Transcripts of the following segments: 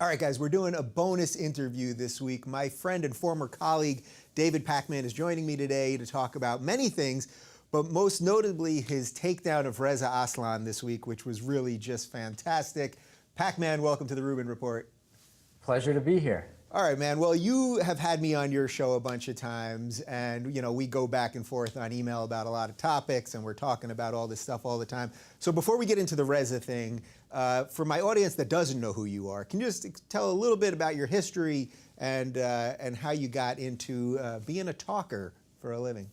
All right, guys, we're doing a bonus interview this week. My friend and former colleague, David Pakman, is joining me today to talk about many things, but most notably his takedown of Reza Aslan this week, which was really just fantastic. Pakman, welcome to the Rubin Report. Pleasure to be here. All right, man. Well, you have had me on your show a bunch of times, and we go back and forth on email about a lot of topics, and we're talking about all this stuff all the time. So before we get into the Reza thing, for my audience that doesn't know who you are, can you just tell a little bit about your history and how you got into being a talker for a living?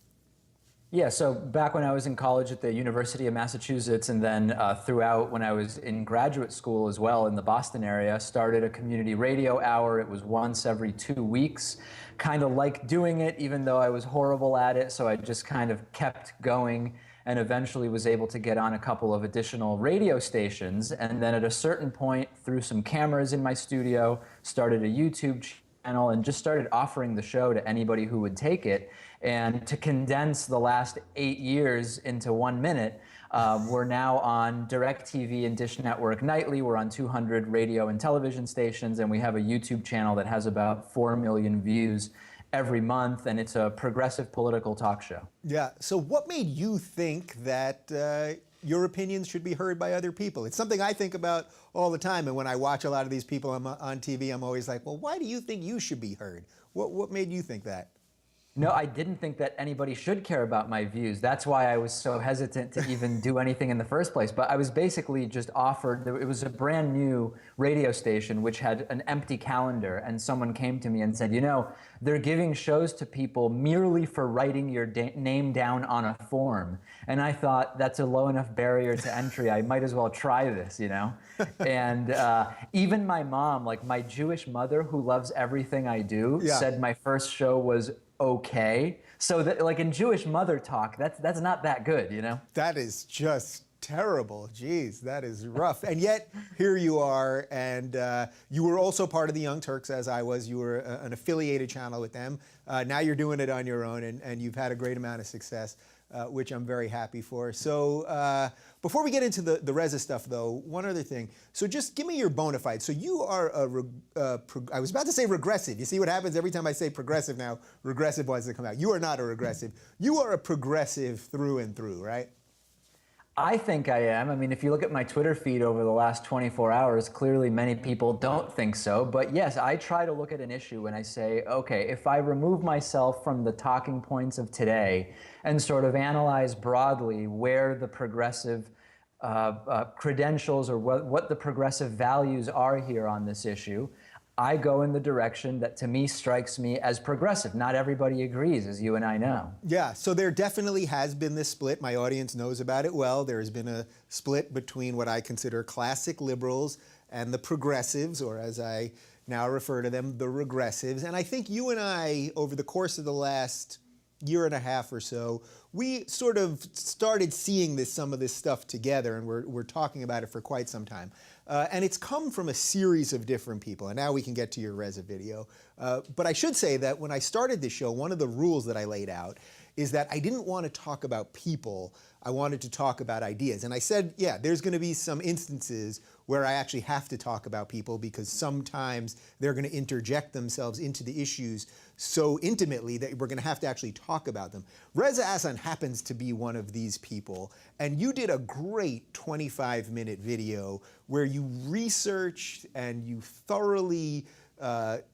Yeah, so back when I was in college at the University of Massachusetts, and then throughout when I was in graduate school as well in the Boston area, started a community radio hour. It was once every 2 weeks. Kind of liked doing it, even though I was horrible at it, so I just kind of kept going and eventually was able to get on a couple of additional radio stations. And then at a certain point, through some cameras in my studio, started a YouTube channel and just started offering the show to anybody who would take it. And to condense the last 8 years into 1 minute, we're now on DirecTV and Dish Network nightly. We're on 200 radio and television stations, and we have a YouTube channel that has about 4 million views every month, and it's a progressive political talk show. Yeah, so what made you think that your opinions should be heard by other people? It's something I think about all the time, and when I watch a lot of these people on TV, I'm always like, well, why do you think you should be heard? What made you think that? No, I didn't think that anybody should care about my views. That's why I was so hesitant to even do anything in the first place. But I was basically just offered, it was a brand new radio station which had an empty calendar, and someone came to me and said, they're giving shows to people merely for writing your name down on a form. And I thought, that's a low enough barrier to entry. I might as well try this, And even my mom, like my Jewish mother who loves everything I do, said my first show was okay. So that, like in Jewish mother talk, that's not that good, That is just terrible. Jeez, that is rough. And yet here you are, and you were also part of the Young Turks, as I was. You were an affiliated channel with them. Now you're doing it on your own, and you've had a great amount of success, which I'm very happy for. So before we get into the Reza stuff, though, one other thing. So just give me your bona fide. So you are I was about to say regressive. You see what happens every time I say progressive now? Regressive wants to come out. You are not a regressive. You are a progressive through and through, right? I think I am. I mean, if you look at my Twitter feed over the last 24 hours, clearly many people don't think so. But yes, I try to look at an issue and I say, okay, if I remove myself from the talking points of today and sort of analyze broadly where the progressive credentials or what the progressive values are here on this issue, I go in the direction that to me strikes me as progressive. Not everybody agrees, as you and I know. Yeah, so there definitely has been this split. My audience knows about it well. There has been a split between what I consider classic liberals and the progressives, or as I now refer to them, the regressives. And I think you and I, over the course of the last year and a half or so, we sort of started seeing some of this stuff together, and we're talking about it for quite some time. And it's come from a series of different people, and now we can get to your Reza video. But I should say that when I started this show, one of the rules that I laid out is that I didn't want to talk about people, I wanted to talk about ideas. And I said, yeah, there's going to be some instances where I actually have to talk about people because sometimes they're going to interject themselves into the issues so intimately that we're going to have to actually talk about them. Reza Aslan happens to be one of these people, and you did a great 25-minute video where you researched and you thoroughly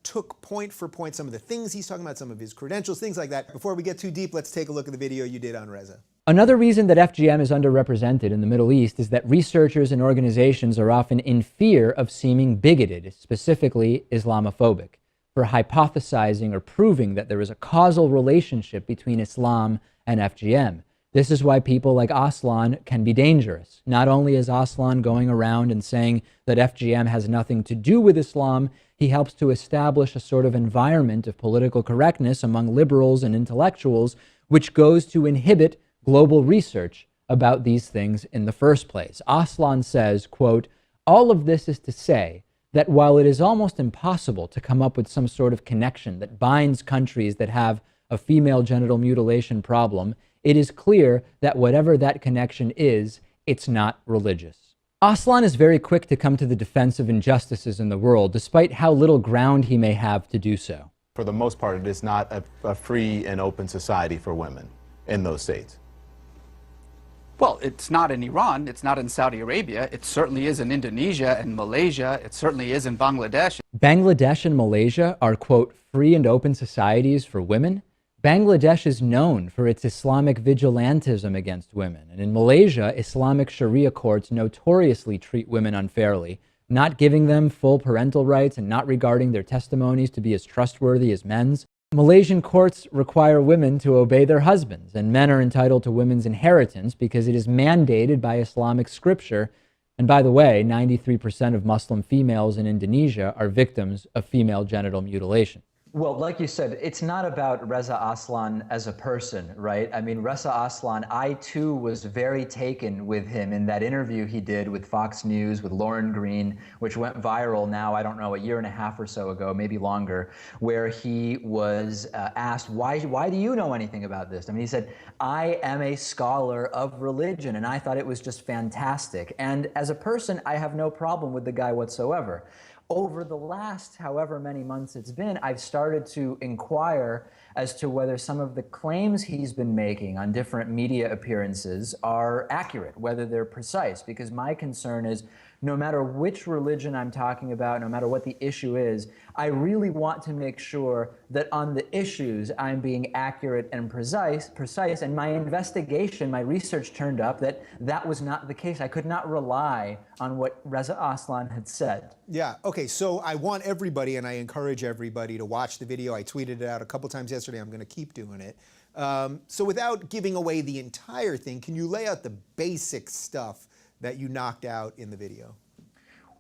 took point for point some of the things he's talking about, some of his credentials, things like that. Before we get too deep, let's take a look at the video you did on Reza. Another reason that FGM is underrepresented in the Middle East is that researchers and organizations are often in fear of seeming bigoted, specifically Islamophobic, for hypothesizing or proving that there is a causal relationship between Islam and FGM. This is why people like Aslan can be dangerous. Not only is Aslan going around and saying that FGM has nothing to do with Islam, he helps to establish a sort of environment of political correctness among liberals and intellectuals, which goes to inhibit global research about these things in the first place. Aslan says, quote, "All of this is to say that while it is almost impossible to come up with some sort of connection that binds countries that have a female genital mutilation problem, it is clear that whatever that connection is, it's not religious." Aslan is very quick to come to the defense of injustices in the world, despite how little ground he may have to do so. For the most part, it is not a free and open society for women in those states. Well, it's not in Iran, it's not in Saudi Arabia, it certainly is in Indonesia and Malaysia, it certainly is in Bangladesh. Bangladesh and Malaysia are, quote, free and open societies for women. Bangladesh is known for its Islamic vigilantism against women. And in Malaysia, Islamic Sharia courts notoriously treat women unfairly, not giving them full parental rights and not regarding their testimonies to be as trustworthy as men's. Malaysian courts require women to obey their husbands, and men are entitled to women's inheritance because it is mandated by Islamic scripture. And by the way, 93% of Muslim females in Indonesia are victims of female genital mutilation. Well, like you said, it's not about Reza Aslan as a person, right? I mean, Reza Aslan, I too was very taken with him in that interview he did with Fox News, with Lauren Green, which went viral now, I don't know, a year and a half or so ago, maybe longer, where he was asked, why do you know anything about this? I mean, he said, I am a scholar of religion, and I thought it was just fantastic. And as a person, I have no problem with the guy whatsoever. Over the last however many months it's been, I've started to inquire as to whether some of the claims he's been making on different media appearances are accurate, whether they're precise, because my concern is no matter which religion I'm talking about, no matter what the issue is, I really want to make sure that on the issues I'm being accurate and precise, and my investigation, my research turned up that that was not the case. I could not rely on what Reza Aslan had said. Yeah, okay, so I want everybody, and I encourage everybody to watch the video. I tweeted it out a couple times yesterday. I'm gonna keep doing it. So without giving away the entire thing, can you lay out the basic stuff that you knocked out in the video?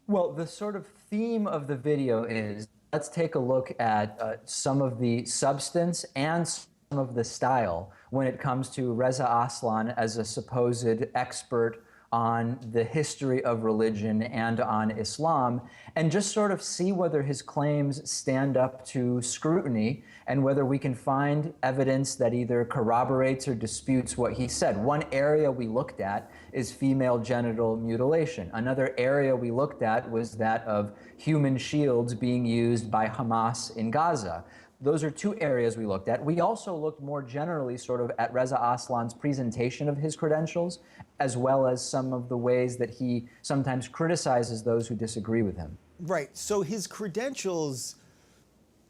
Well, the sort of theme of the video is, let's take a look at some of the substance and some of the style when it comes to Reza Aslan as a supposed expert on the history of religion and on Islam, and just sort of see whether his claims stand up to scrutiny and whether we can find evidence that either corroborates or disputes what he said. One area we looked at is female genital mutilation. Another area we looked at was that of human shields being used by Hamas in Gaza. Those are two areas we looked at. We also looked more generally sort of at Reza Aslan's presentation of his credentials, as well as some of the ways that he sometimes criticizes those who disagree with him. Right, so his credentials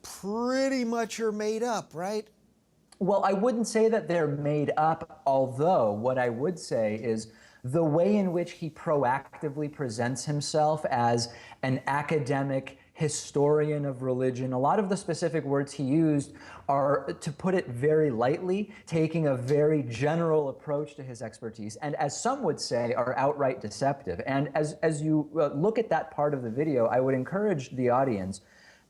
pretty much are made up, right? Well, I wouldn't say that they're made up, although what I would say is the way in which he proactively presents himself as an academic historian of religion. A lot of the specific words he used are, to put it very lightly, taking a very general approach to his expertise, and as some would say, are outright deceptive. And as you look at that part of the video, I would encourage the audience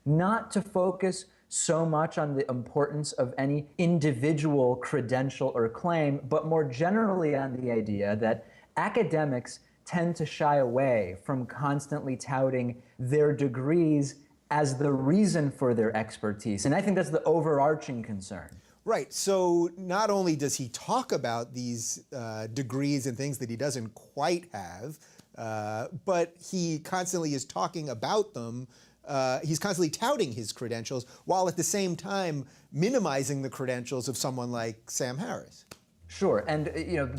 not to focus so much on the importance of any individual credential or claim, but more generally on the idea that academics tend to shy away from constantly touting their degrees as the reason for their expertise. And I think that's the overarching concern. Right, so not only does he talk about these degrees and things that he doesn't quite have, but he constantly is talking about them. He's constantly touting his credentials while at the same time minimizing the credentials of someone like Sam Harris. Sure, and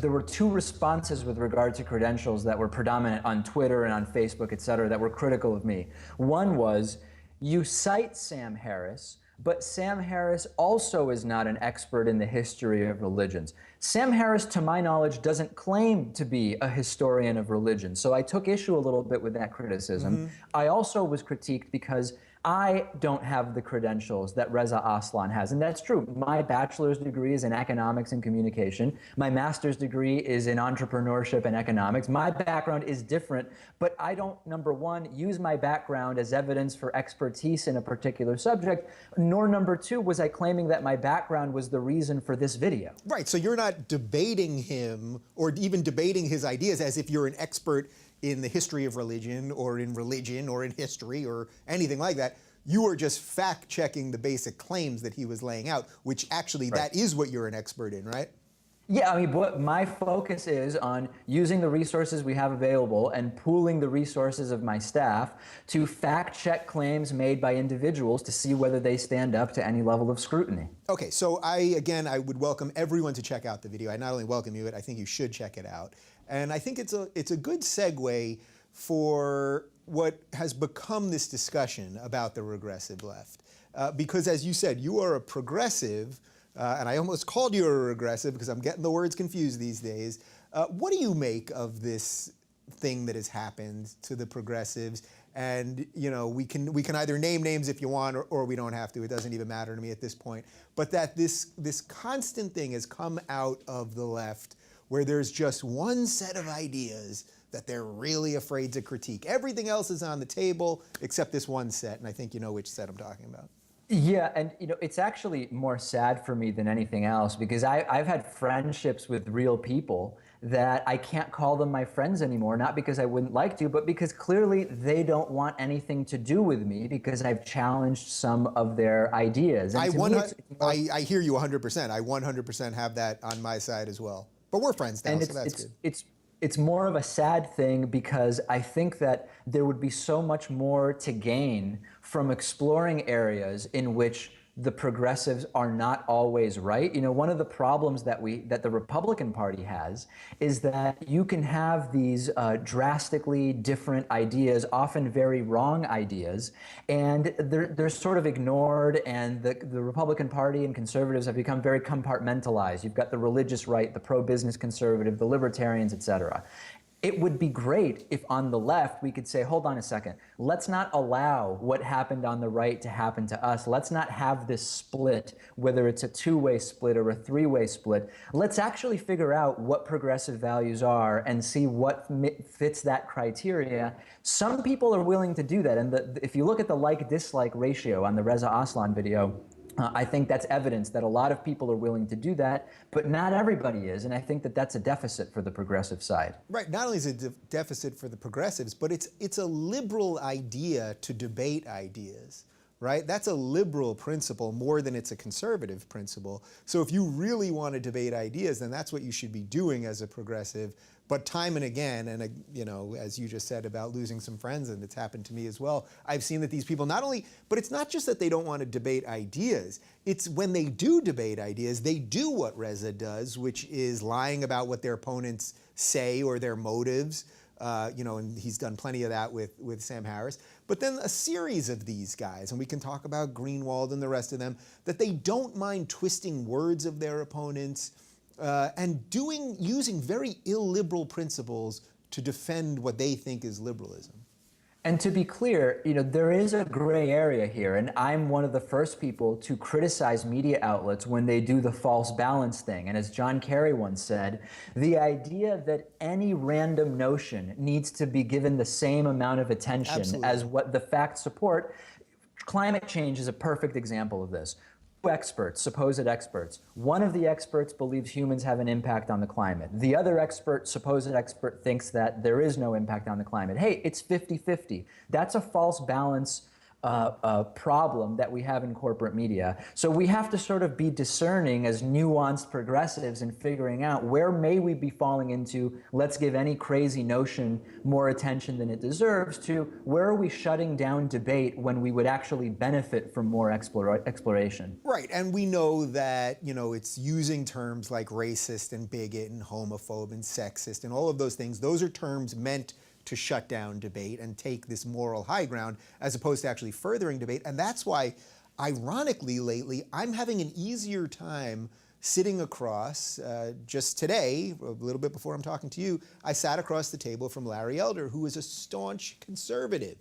there were two responses with regard to credentials that were predominant on Twitter and on Facebook, et cetera, that were critical of me. One was, you cite Sam Harris, but Sam Harris also is not an expert in the history of religions. Sam Harris, to my knowledge, doesn't claim to be a historian of religion, so I took issue a little bit with that criticism. I also was critiqued because I don't have the credentials that Reza Aslan has, and that's true. My bachelor's degree is in economics and communication. My master's degree is in entrepreneurship and economics. My background is different, but I don't, number one, use my background as evidence for expertise in a particular subject, nor number two, was I claiming that my background was the reason for this video. Right, so you're not debating him or even debating his ideas as if you're an expert in the history of religion or in history or anything like that. You are just fact-checking the basic claims that he was laying out, which actually that is what you're an expert in, right? Yeah, I mean, what my focus is on using the resources we have available and pooling the resources of my staff to fact check claims made by individuals to see whether they stand up to any level of scrutiny. Okay, so I would welcome everyone to check out the video. I not only welcome you, but I think you should check it out. And I think it's a good segue for what has become this discussion about the regressive left. Because as you said, you are a progressive, and I almost called you a regressive because I'm getting the words confused these days. What do you make of this thing that has happened to the progressives? And we can either name names if you want, or we don't have to. It doesn't even matter to me at this point. But that this constant thing has come out of the left, where there's just one set of ideas that they're really afraid to critique. Everything else is on the table except this one set, and I think you know which set I'm talking about. Yeah, and it's actually more sad for me than anything else, because I've had friendships with real people that I can't call them my friends anymore, not because I wouldn't like to, but because clearly they don't want anything to do with me because I've challenged some of their ideas. And I hear you 100%. I 100% have that on my side as well. But we're friends now, so that's good. It's more of a sad thing because I think that there would be so much more to gain from exploring areas in which the progressives are not always right. One of the problems that the Republican Party has is that you can have these drastically different ideas, often very wrong ideas, and they're sort of ignored, and the Republican Party and conservatives have become very compartmentalized. You've got the religious right, the pro-business conservative, the libertarians, etc. It would be great if on the left we could say, hold on a second, let's not allow what happened on the right to happen to us. Let's not have this split, whether it's a two-way split or a three-way split. Let's actually figure out what progressive values are and see what fits that criteria. Some people are willing to do that. And if you look at the like-dislike ratio on the Reza Aslan video, I think that's evidence that a lot of people are willing to do that, but not everybody is, and I think that that's a deficit for the progressive side. Right, not only is it a deficit for the progressives, but it's a liberal idea to debate ideas, right? That's a liberal principle more than it's a conservative principle. So if you really want to debate ideas, then that's what you should be doing as a progressive. But time and again, and as you just said about losing some friends, and it's happened to me as well, I've seen that these people but it's not just that they don't want to debate ideas, it's when they do debate ideas, they do what Reza does, which is lying about what their opponents say or their motives, and he's done plenty of that with Sam Harris. But then a series of these guys, and we can talk about Greenwald and the rest of them, that they don't mind twisting words of their opponents, and using very illiberal principles to defend what they think is liberalism. And to be clear, there is a gray area here, and I'm one of the first people to criticize media outlets when they do the false balance thing. And as John Kerry once said, the idea that any random notion needs to be given the same amount of attention Absolutely. as what the facts support. Climate change is a perfect example of this. Supposed experts. One of the experts believes humans have an impact on the climate. The other supposed expert, thinks that there is no impact on the climate. Hey, it's 50-50. That's a false balance problem that we have in corporate media. So we have to sort of be discerning as nuanced progressives in figuring out where may we be falling into, let's give any crazy notion more attention than it deserves, to where are we shutting down debate when we would actually benefit from more exploration. Right, and we know that, it's using terms like racist and bigot and homophobe and sexist and all of those things. Those are terms meant to shut down debate and take this moral high ground as opposed to actually furthering debate. And that's why, ironically, lately, I'm having an easier time sitting across. Just today, a little bit before I'm talking to you, I sat across the table from Larry Elder, who is a staunch conservative.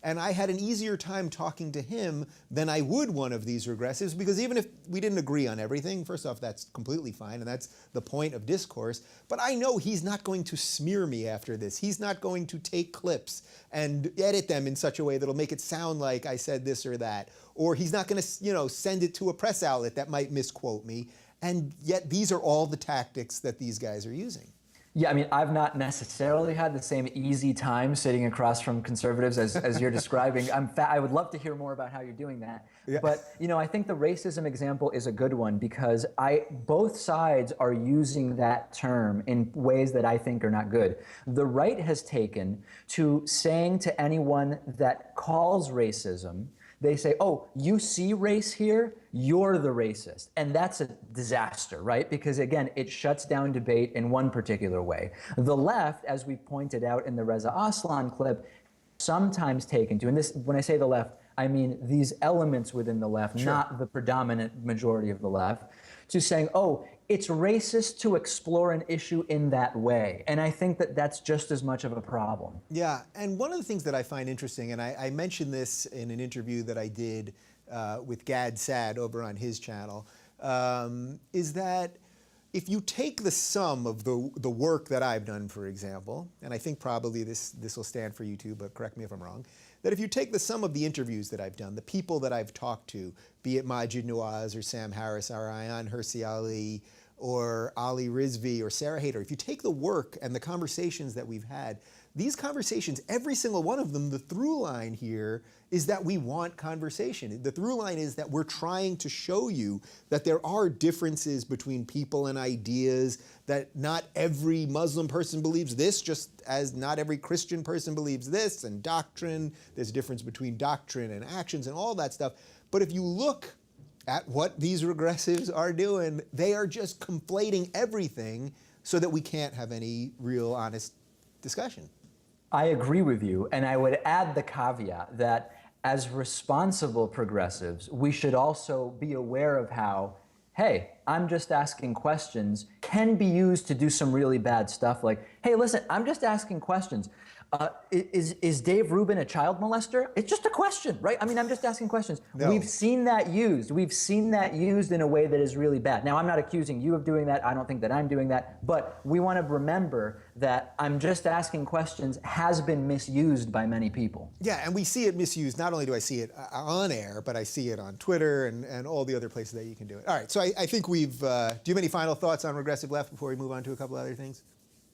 And I had an easier time talking to him than I would one of these regressives, because even if we didn't agree on everything, first off, that's completely fine, and that's the point of discourse, but I know he's not going to smear me after this. He's not going to take clips and edit them in such a way that'll make it sound like I said this or that, or he's not going to, send it to a press outlet that might misquote me, and yet these are all the tactics that these guys are using. Yeah, I mean, I've not necessarily had the same easy time sitting across from conservatives as you're describing. I would love to hear more about how you're doing that. Yeah. But, I think the racism example is a good one because both sides are using that term in ways that I think are not good. The right has taken to saying to anyone that calls racism, they say, oh, you see race here, you're the racist. And that's a disaster, right? Because again, it shuts down debate in one particular way. The left, as we pointed out in the Reza Aslan clip, sometimes taken to, and this, when I say the left, I mean these elements within the left, Sure. not the predominant majority of the left, to saying, oh, it's racist to explore an issue in that way. And I think that that's just as much of a problem. Yeah, and one of the things that I find interesting, and I mentioned this in an interview that I did with Gad Sad over on his channel, is that if you take the sum of the work that I've done, for example, and I think probably this will stand for you too, but correct me if I'm wrong, that if you take the sum of the interviews that I've done, the people that I've talked to, be it Majid Nawaz or Sam Harris or Ayaan Hirsi Ali or Ali Rizvi or Sarah Hayter, if you take the work and the conversations that we've had, these conversations, every single one of them, the through line here is that we want conversation. The through line is that we're trying to show you that there are differences between people and ideas, that not every Muslim person believes this, just as not every Christian person believes this, and doctrine, there's a difference between doctrine and actions and all that stuff. But if you look at what these regressives are doing, they are just conflating everything so that we can't have any real honest discussion. I agree with you, and I would add the caveat that as responsible progressives, we should also be aware of how, hey, I'm just asking questions can be used to do some really bad stuff like, hey, listen, I'm just asking questions. Is Dave Rubin a child molester? It's just a question, right? I mean, I'm just asking questions. No. We've seen that used. We've seen that used in a way that is really bad. Now, I'm not accusing you of doing that. I don't think that I'm doing that. But we want to remember that I'm just asking questions has been misused by many people. Yeah, and we see it misused. Not only do I see it on air, but I see it on Twitter and all the other places that you can do it. All right, so I think we've, do you have any final thoughts on regressive left before we move on to a couple other things?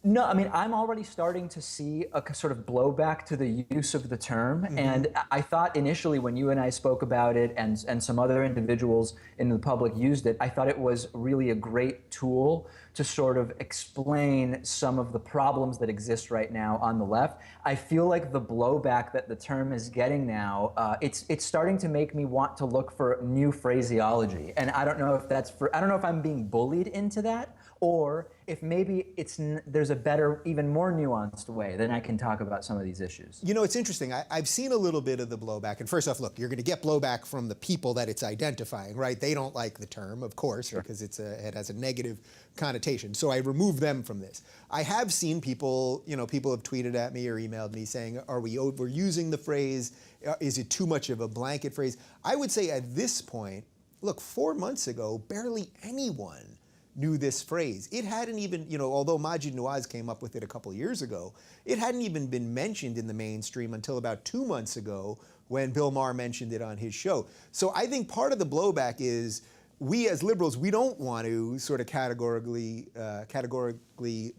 No, I mean, I'm already starting to see a sort of blowback to the use of the term. Mm-hmm. And I thought initially when you and I spoke about it and some other individuals in the public used it, I thought it was really a great tool to sort of explain some of the problems that exist right now on the left. I feel like the blowback that the term is getting now, it's starting to make me want to look for new phraseology. And I don't know if I don't know if I'm being bullied into that, or if maybe there's a better, even more nuanced way that I can talk about some of these issues. You know, it's interesting. I've seen a little bit of the blowback. And first off, look, you're going to get blowback from the people that it's identifying, right? They don't like the term, of course, sure, because it has a negative connotation. So I remove them from this. I have seen people, people have tweeted at me or emailed me saying, are we overusing the phrase? Is it too much of a blanket phrase? I would say at this point, look, 4 months ago, barely anyone knew this phrase. It hadn't even, although Majid Nawaz came up with it a couple of years ago, it hadn't even been mentioned in the mainstream until about 2 months ago when Bill Maher mentioned it on his show. So I think part of the blowback is we as liberals, we don't want to sort of categorically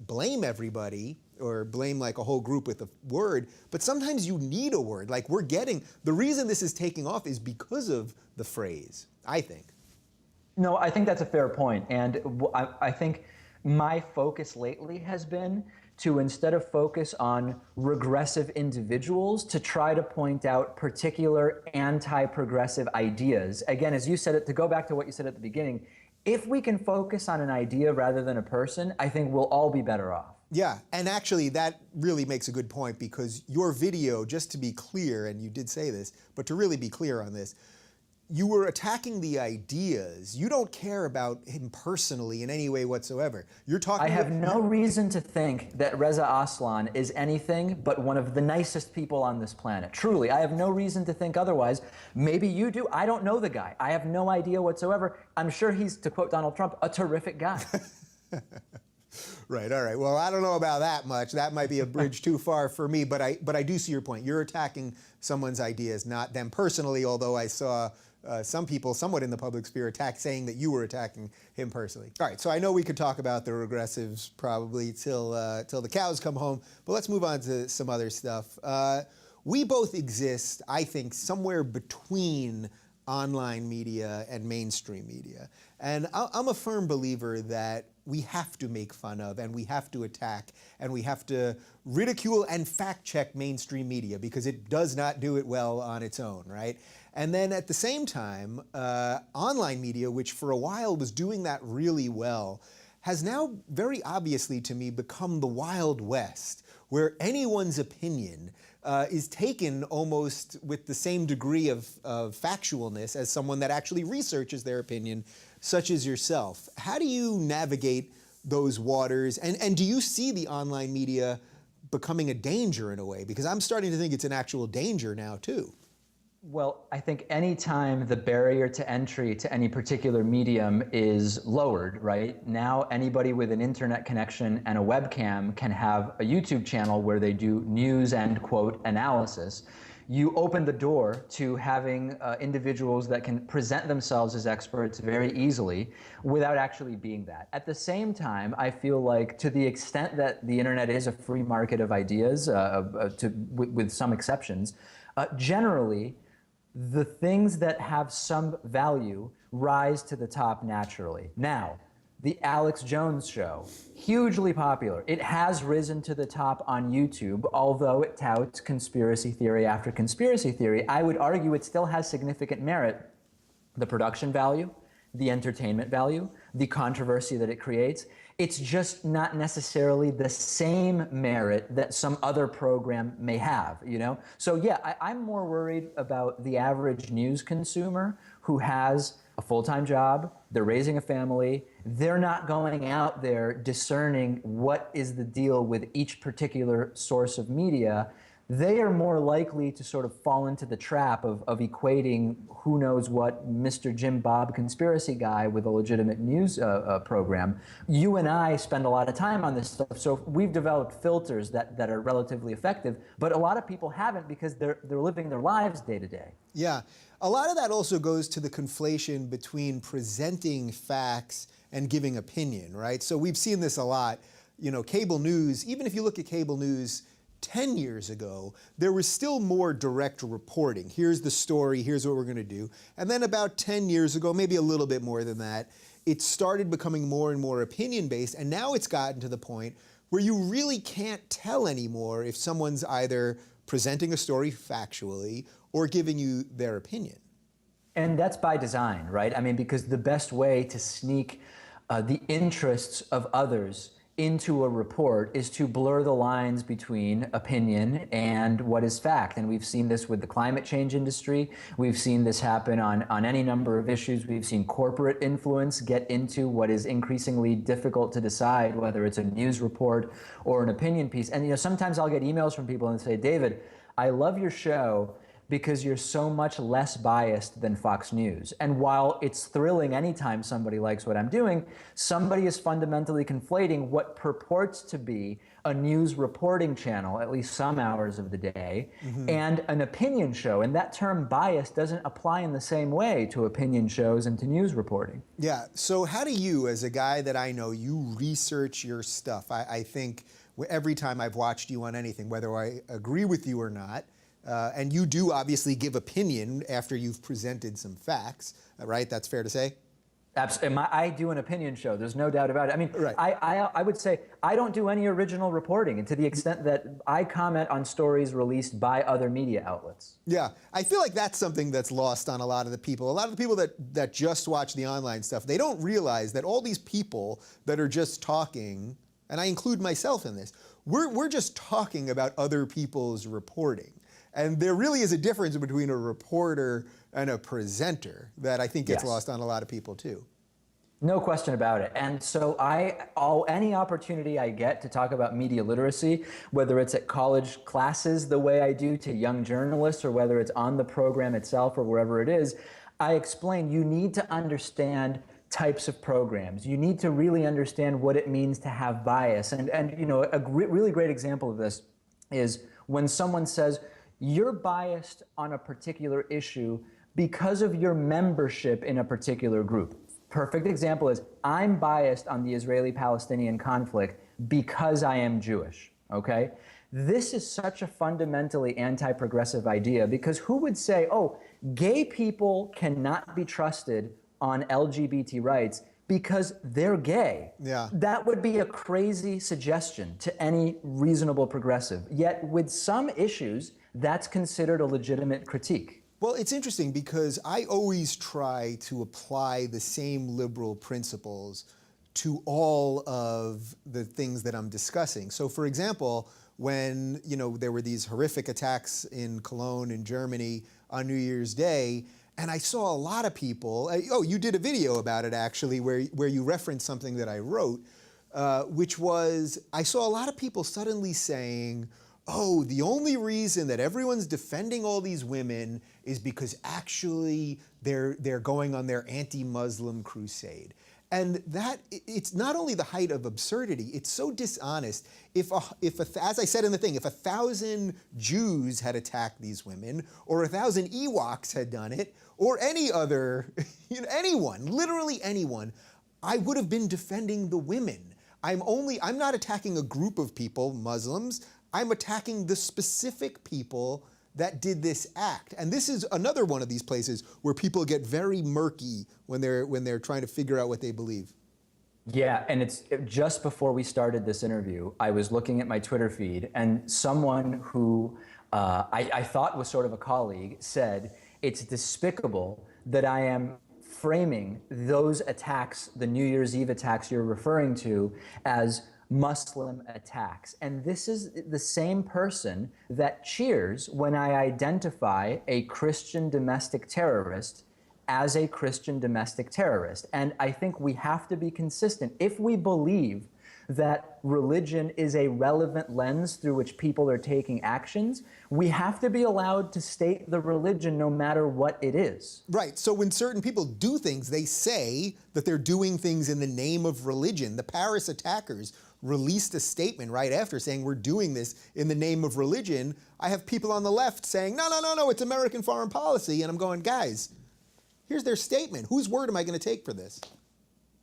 blame everybody or blame like a whole group with a word, but sometimes you need a word. Like the reason this is taking off is because of the phrase, I think. No, I think that's a fair point. And I think my focus lately has been to, instead of focus on regressive individuals, to try to point out particular anti-progressive ideas. Again, as you said it, to go back to what you said at the beginning, if we can focus on an idea rather than a person, I think we'll all be better off. Yeah, and actually that really makes a good point, because your video, just to be clear, and you did say this, but to really be clear on this, you were attacking the ideas. You don't care about him personally in any way whatsoever. You're talking. I have no reason to think that Reza Aslan is anything but one of the nicest people on this planet. Truly, I have no reason to think otherwise. Maybe you do. I don't know the guy. I have no idea whatsoever. I'm sure he's, to quote Donald Trump, a terrific guy. Right, all right. Well, I don't know about that much. That might be a bridge too far for me, but I do see your point. You're attacking someone's ideas, not them personally, although I saw some people somewhat in the public sphere saying that you were attacking him personally. All right, so I know we could talk about the regressives probably till the cows come home, but let's move on to some other stuff. We both exist, I think, somewhere between online media and mainstream media. And I'm a firm believer that we have to make fun of and we have to attack and we have to ridicule and fact check mainstream media because it does not do it well on its own, right? And then at the same time, online media, which for a while was doing that really well, has now very obviously to me become the Wild West, where anyone's opinion is taken almost with the same degree of factualness as someone that actually researches their opinion, such as yourself. How do you navigate those waters? And do you see the online media becoming a danger in a way? Because I'm starting to think it's an actual danger now too. Well, I think anytime the barrier to entry to any particular medium is lowered, right? Now anybody with an internet connection and a webcam can have a YouTube channel where they do news and quote analysis. You open the door to having individuals that can present themselves as experts very easily without actually being that. At the same time, I feel like to the extent that the internet is a free market of ideas, with some exceptions, generally, the things that have some value rise to the top naturally. Now, the Alex Jones show, hugely popular. It has risen to the top on YouTube, although it touts conspiracy theory after conspiracy theory. I would argue it still has significant merit. The production value, the entertainment value, the controversy that it creates. It's just not necessarily the same merit that some other program may have, you know? So yeah, I'm more worried about the average news consumer who has a full-time job, they're raising a family, they're not going out there discerning what is the deal with each particular source of media. They are more likely to sort of fall into the trap of equating who knows what Mr. Jim Bob conspiracy guy with a legitimate news program. You and I spend a lot of time on this stuff, so we've developed filters that are relatively effective, but a lot of people haven't because they're living their lives day to day. Yeah, a lot of that also goes to the conflation between presenting facts and giving opinion, right? So we've seen this a lot. You know, cable news, even if you look at cable news 10 years ago, there was still more direct reporting. Here's the story, here's what we're going to do. And then about 10 years ago, maybe a little bit more than that, it started becoming more and more opinion-based, and now it's gotten to the point where you really can't tell anymore if someone's either presenting a story factually or giving you their opinion. And that's by design, right? I mean, because the best way to sneak the interests of others into a report is to blur the lines between opinion and what is fact. And we've seen this with the climate change industry. We've seen this happen on any number of issues. We've seen corporate influence get into what is increasingly difficult to decide, whether it's a news report or an opinion piece. And you know, sometimes I'll get emails from people and say, David, I love your show because you're so much less biased than Fox News. And while it's thrilling anytime somebody likes what I'm doing, somebody is fundamentally conflating what purports to be a news reporting channel, at least some hours of the day, and an opinion show. And that term bias doesn't apply in the same way to opinion shows and to news reporting. Yeah, so how do you, as a guy that I know, you research your stuff? I think every time I've watched you on anything, whether I agree with you or not, and you do obviously give opinion after you've presented some facts, right? That's fair to say? Absolutely. I do an opinion show. There's no doubt about it. I mean, right. I would say I don't do any original reporting, and to the extent that I comment on stories released by other media outlets. Yeah, I feel like that's something that's lost on a lot of the people. A lot of the people that just watch the online stuff, they don't realize that all these people that are just talking, and I include myself in this, we're just talking about other people's reporting. And there really is a difference between a reporter and a presenter that I think gets lost on a lot of people too. No question about it. And so any opportunity I get to talk about media literacy, whether it's at college classes the way I do to young journalists, or whether it's on the program itself or wherever it is, I explain you need to understand types of programs. You need to really understand what it means to have bias. And you know, a really great example of this is when someone says, you're biased on a particular issue because of your membership in a particular group. Perfect example is, I'm biased on the Israeli-Palestinian conflict because I am Jewish, okay? This is such a fundamentally anti-progressive idea, because who would say, oh, gay people cannot be trusted on LGBT rights because they're gay? Yeah. That would be a crazy suggestion to any reasonable progressive. Yet with some issues, that's considered a legitimate critique. Well, it's interesting because I always try to apply the same liberal principles to all of the things that I'm discussing. So for example, when there were these horrific attacks in Cologne in Germany on New Year's Day, and I saw a lot of people, oh, you did a video about it actually, where you referenced something that I wrote, which was, I saw a lot of people suddenly saying, oh, the only reason that everyone's defending all these women is because actually they're going on their anti-Muslim crusade. And that, it's not only the height of absurdity, it's so dishonest. As I said in the thing, if 1,000 Jews had attacked these women, or 1,000 Ewoks had done it, or any other, anyone, literally anyone, I would have been defending the women. I'm not attacking a group of people, Muslims, I'm attacking the specific people that did this act. And this is another one of these places where people get very murky when they're trying to figure out what they believe. Yeah, and it's just before we started this interview, I was looking at my Twitter feed, and someone who I thought was sort of a colleague said, it's despicable that I am framing those attacks, the New Year's Eve attacks you're referring to, as Muslim attacks. And this is the same person that cheers when I identify a Christian domestic terrorist as a Christian domestic terrorist. And I think we have to be consistent. If we believe that religion is a relevant lens through which people are taking actions, we have to be allowed to state the religion no matter what it is. Right, so when certain people do things, they say that they're doing things in the name of religion. The Paris attackers released a statement right after saying we're doing this in the name of religion. I have people on the left saying, no, it's American foreign policy. And I'm going, guys, here's their statement. Whose word am I going to take for this?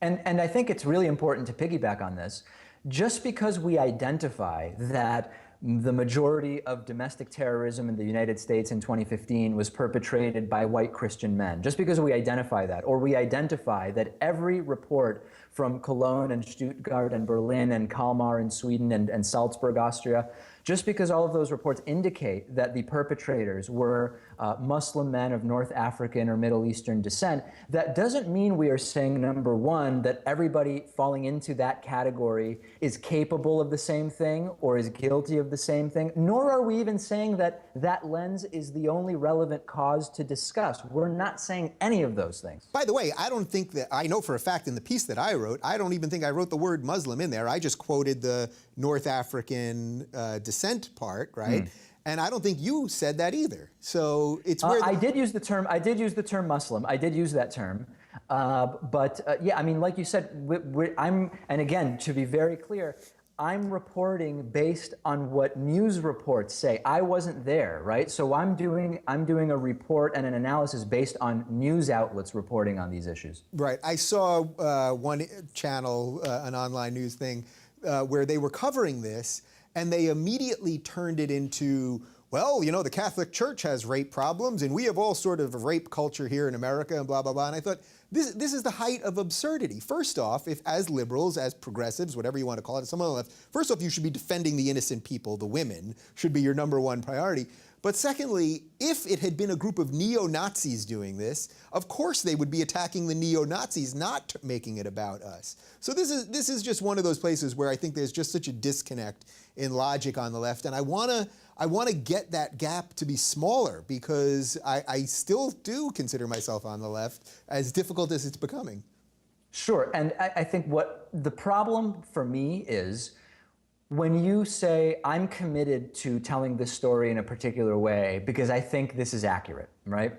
And I think it's really important to piggyback on this. Just because we identify that the majority of domestic terrorism in the United States in 2015 was perpetrated by white Christian men, just because we identify that, or we identify that every report from Cologne and Stuttgart and Berlin and Kalmar in Sweden and Salzburg, Austria, just because all of those reports indicate that the perpetrators were Muslim men of North African or Middle Eastern descent, that doesn't mean we are saying, number one, that everybody falling into that category is capable of the same thing or is guilty of the same thing, nor are we even saying that that lens is the only relevant cause to discuss. We're not saying any of those things. By the way, I don't think that, I know for a fact in the piece that I wrote, I don't even think I wrote the word Muslim in there. I just quoted the North African descent part, right? And I don't think you said that either. So it's where I did use the term Muslim. I did use that term. Yeah, I mean, like you said, and again, to be very clear, I'm reporting based on what news reports say. I wasn't there, right? So I'm doing a report and an analysis based on news outlets reporting on these issues. Right. I saw one channel, an online news thing, where they were covering this, and they immediately turned it into, well, the Catholic Church has rape problems, and we have all sort of a rape culture here in America, and blah, blah, blah. And I thought, this is the height of absurdity. First off, if as liberals, as progressives, whatever you want to call it, someone on the left, first off, you should be defending the innocent people, the women, should be your number one priority. But secondly, if it had been a group of neo-Nazis doing this, of course they would be attacking the neo-Nazis, not making it about us. So this is just one of those places where I think there's just such a disconnect in logic on the left, and I want to get that gap to be smaller, because I still do consider myself on the left, as difficult as it's becoming. Sure, and I think what the problem for me is, when you say, I'm committed to telling this story in a particular way because I think this is accurate, right?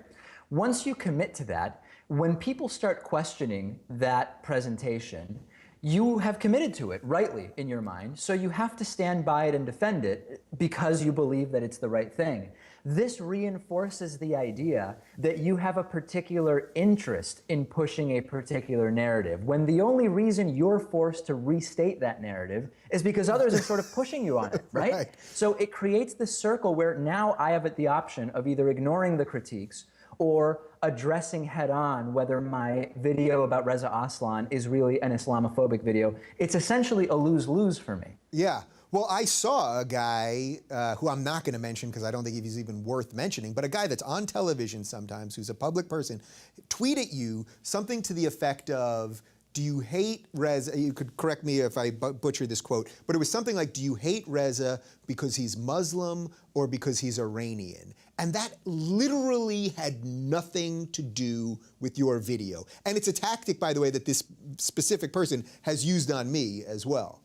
Once you commit to that, when people start questioning that presentation, you have committed to it rightly in your mind, so you have to stand by it and defend it because you believe that it's the right thing. This reinforces the idea that you have a particular interest in pushing a particular narrative, when the only reason you're forced to restate that narrative is because others are sort of pushing you on it, right? Right. So it creates this circle where now I have the option of either ignoring the critiques or addressing head-on whether my video about Reza Aslan is really an Islamophobic video. It's essentially a lose-lose for me. Yeah. Well, I saw a guy who I'm not going to mention because I don't think he's even worth mentioning, but a guy that's on television sometimes, who's a public person, tweet at you something to the effect of, do you hate Reza? You could correct me if I butcher this quote, but it was something like, do you hate Reza because he's Muslim or because he's Iranian? And that literally had nothing to do with your video. And it's a tactic, by the way, that this specific person has used on me as well.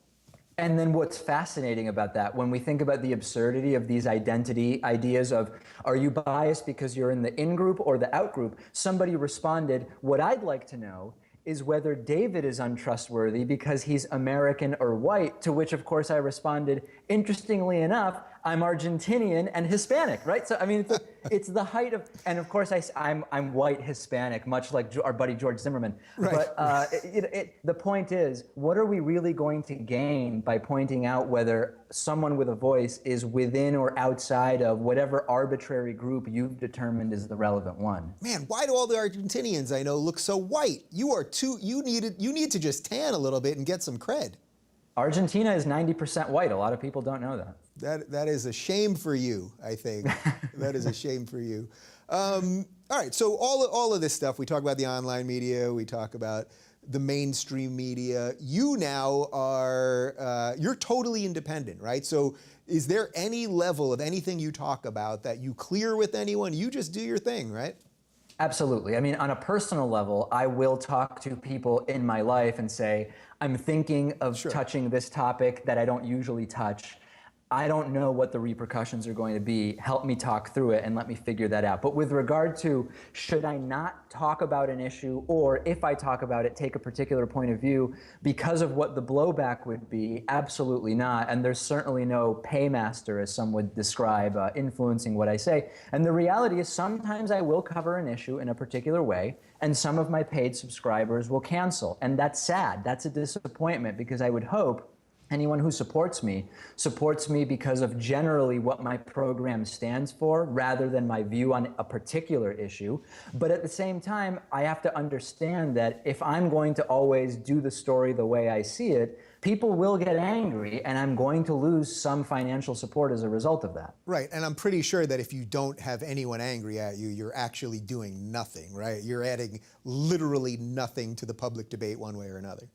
And then what's fascinating about that, when we think about the absurdity of these identity ideas of, are you biased because you're in the in-group or the out-group? Somebody responded, what I'd like to know is whether David is untrustworthy because he's American or white, to which, of course, I responded, interestingly enough, I'm Argentinian and Hispanic, right? So, I mean, it's the height of, and of course, I'm white Hispanic, much like our buddy George Zimmerman. Right. But the point is, what are we really going to gain by pointing out whether someone with a voice is within or outside of whatever arbitrary group you've determined is the relevant one? Man, why do all the Argentinians I know look so white? You need to just tan a little bit and get some cred. Argentina is 90% white. A lot of people don't know that. That is a shame for you, I think. That is a shame for you. All right, so all of this stuff, we talk about the online media, we talk about the mainstream media. You now are, you're totally independent, right? So is there any level of anything you talk about that you clear with anyone? You just do your thing, right? Absolutely. I mean, on a personal level, I will talk to people in my life and say, I'm thinking of touching this topic that I don't usually touch. I don't know what the repercussions are going to be. Help me talk through it and let me figure that out. But with regard to, should I not talk about an issue, or if I talk about it, take a particular point of view because of what the blowback would be? Absolutely not. And there's certainly no paymaster, as some would describe, influencing what I say. And the reality is sometimes I will cover an issue in a particular way, and some of my paid subscribers will cancel. And that's sad. That's a disappointment, because I would hope anyone who supports me because of generally what my program stands for rather than my view on a particular issue. But at the same time, I have to understand that if I'm going to always do the story the way I see it, people will get angry, and I'm going to lose some financial support as a result of that. Right, and I'm pretty sure that if you don't have anyone angry at you, you're actually doing nothing, right? You're adding literally nothing to the public debate one way or another.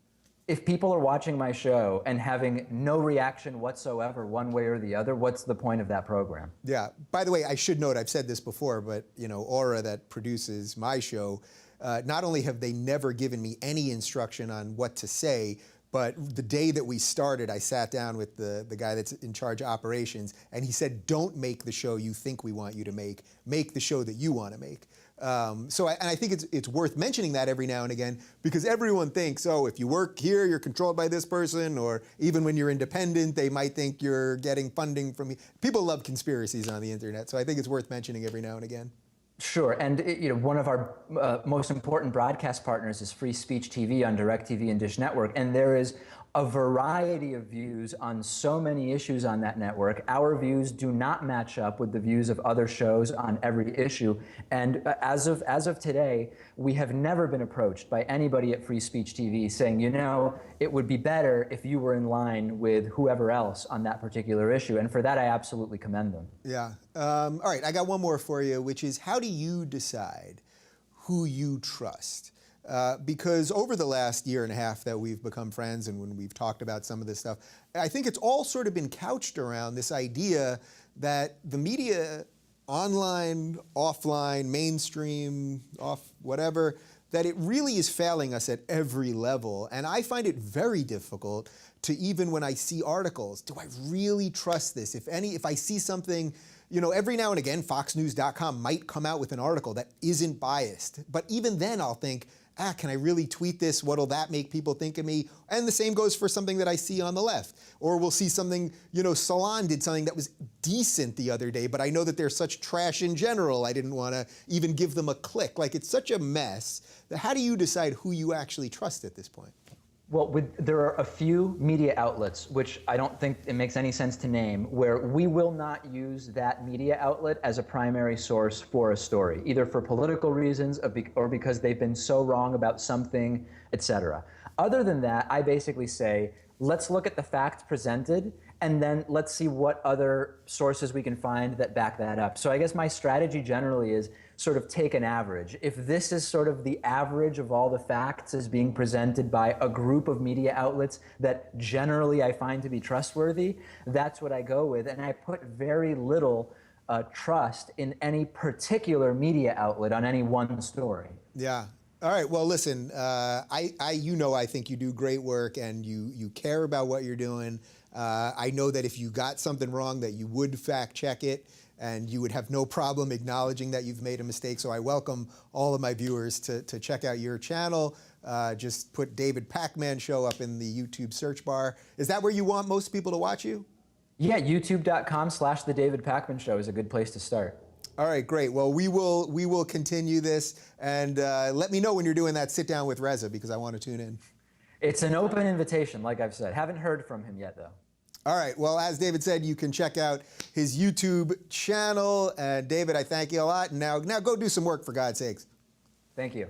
If people are watching my show and having no reaction whatsoever one way or the other, what's the point of that program? Yeah. By the way, I should note, I've said this before, but Aura, that produces my show, not only have they never given me any instruction on what to say, but the day that we started, I sat down with the guy that's in charge of operations, and he said, don't make the show you think we want you to make the show that you want to make. So I think it's worth mentioning that every now and again, because everyone thinks, oh, if you work here, you're controlled by this person, or even when you're independent, they might think you're getting funding from me. People love conspiracies on the internet, so I think it's worth mentioning every now and again. Sure, and one of our most important broadcast partners is Free Speech TV on DirecTV and Dish Network, and there is a variety of views on so many issues on that network. Our views do not match up with the views of other shows on every issue, and as of today, we have never been approached by anybody at Free Speech TV saying, it would be better if you were in line with whoever else on that particular issue, and for that I absolutely commend them. Yeah. All right, I got one more for you, which is, how do you decide who you trust? Because over the last year and a half that we've become friends, and when we've talked about some of this stuff, I think it's all sort of been couched around this idea that the media, online, offline, mainstream, whatever, that it really is failing us at every level. And I find it very difficult to, even when I see articles, do I really trust this? If I see something, every now and again, FoxNews.com might come out with an article that isn't biased. But even then I'll think, can I really tweet this? What'll that make people think of me? And the same goes for something that I see on the left. Or we'll see something, Salon did something that was decent the other day, but I know that they're such trash in general, I didn't want to even give them a click. Like, it's such a mess. How do you decide who you actually trust at this point? Well, there are a few media outlets, which I don't think it makes any sense to name, where we will not use that media outlet as a primary source for a story, either for political reasons or because they've been so wrong about something, etc. Other than that, I basically say, let's look at the facts presented, and then let's see what other sources we can find that back that up. So I guess my strategy generally is sort of take an average. If this is sort of the average of all the facts as being presented by a group of media outlets that generally I find to be trustworthy, that's what I go with. And I put very little trust in any particular media outlet on any one story. Yeah. All right. Well, listen, I think you do great work and you care about what you're doing. I know that if you got something wrong that you would fact check it and you would have no problem acknowledging that you've made a mistake. So I welcome all of my viewers to check out your channel. Just put David Pakman Show up in the YouTube search bar. Is that where you want most people to watch you? Yeah, youtube.com/The David Pakman Show is a good place to start. All right, great. Well, we will continue this, and let me know when you're doing that sit down with Reza, because I want to tune in. It's an open invitation, like I've said. Haven't heard from him yet, though. All right. Well, as David said, you can check out his YouTube channel. And David, I thank you a lot. And now go do some work, for God's sakes. Thank you.